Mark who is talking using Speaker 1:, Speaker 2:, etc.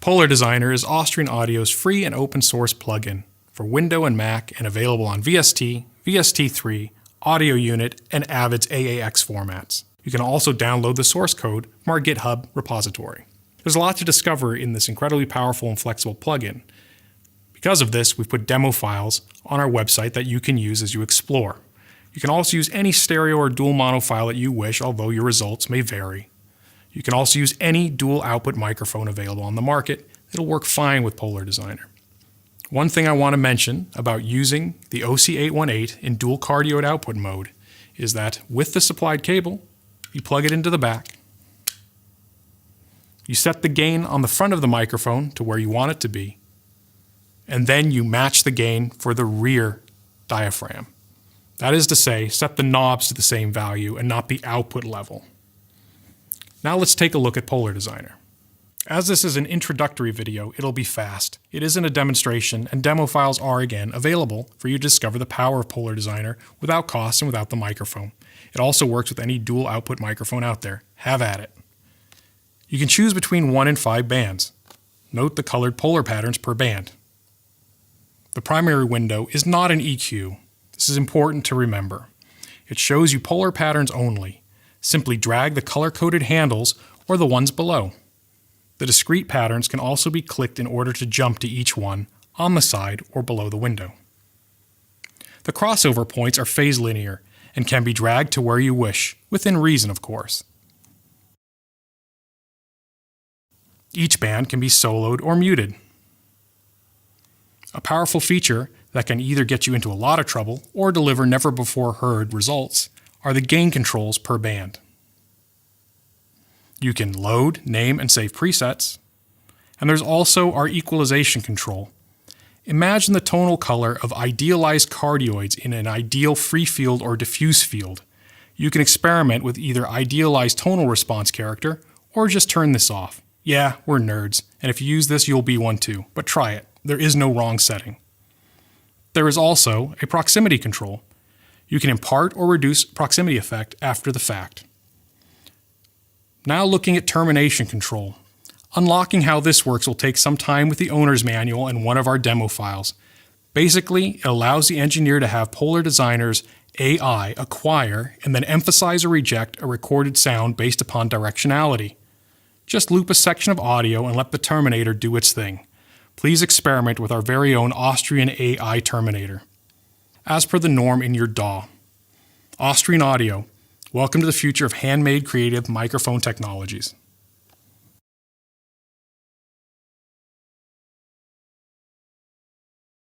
Speaker 1: PolarDesigner is Austrian Audio's free and open source plugin for Windows and Mac and available on VST, VST3, Audio Unit, and Avid's AAX formats. You can also download the source code from our GitHub repository. There's a lot to discover in this incredibly powerful and flexible plugin. Because of this, we've put demo files on our website that you can use as you explore. You can also use any stereo or dual mono file that you wish, although your results may vary. You can also use any dual output microphone available on the market. It'll work fine with PolarDesigner. One thing I want to mention about using the OC818 in dual cardioid output mode is that with the supplied cable, you plug it into the back. You set the gain on the front of the microphone to where you want it to be, and then you match the gain for the rear diaphragm. That is to say, set the knobs to the same value and not the output level. Now let's take a look at PolarDesigner. As this is an introductory video, it'll be fast. It isn't a demonstration, and demo files are, again, available for you to discover the power of PolarDesigner without cost and without the microphone. It also works with any dual output microphone out there. Have at it. You can choose between 1 and 5 bands. Note the colored polar patterns per band. The primary window is not an EQ. This is important to remember. It shows you polar patterns only. Simply drag the color-coded handles or the ones below. The discrete patterns can also be clicked in order to jump to each one on the side or below the window. The crossover points are phase linear and can be dragged to where you wish, within reason of course. Each band can be soloed or muted. A powerful feature that can either get you into a lot of trouble or deliver never-before-heard results are the gain controls per band. You can load, name, and save presets. And there's also our equalization control. Imagine the tonal color of idealized cardioids in an ideal free field or diffuse field. You can experiment with either idealized tonal response character or just turn this off. Yeah, we're nerds, and if you use this, you'll be one too, but try it. There is no wrong setting. There is also a proximity control. You can impart or reduce proximity effect after the fact. Now looking at termination control. Unlocking how this works will take some time with the owner's manual and one of our demo files. Basically, it allows the engineer to have PolarDesigner's AI acquire and then emphasize or reject a recorded sound based upon directionality. Just loop a section of audio and let the terminator do its thing. Please experiment with our very own Austrian AI terminator. As per the norm in your DAW. Austrian Audio, welcome to the future of handmade creative microphone technologies.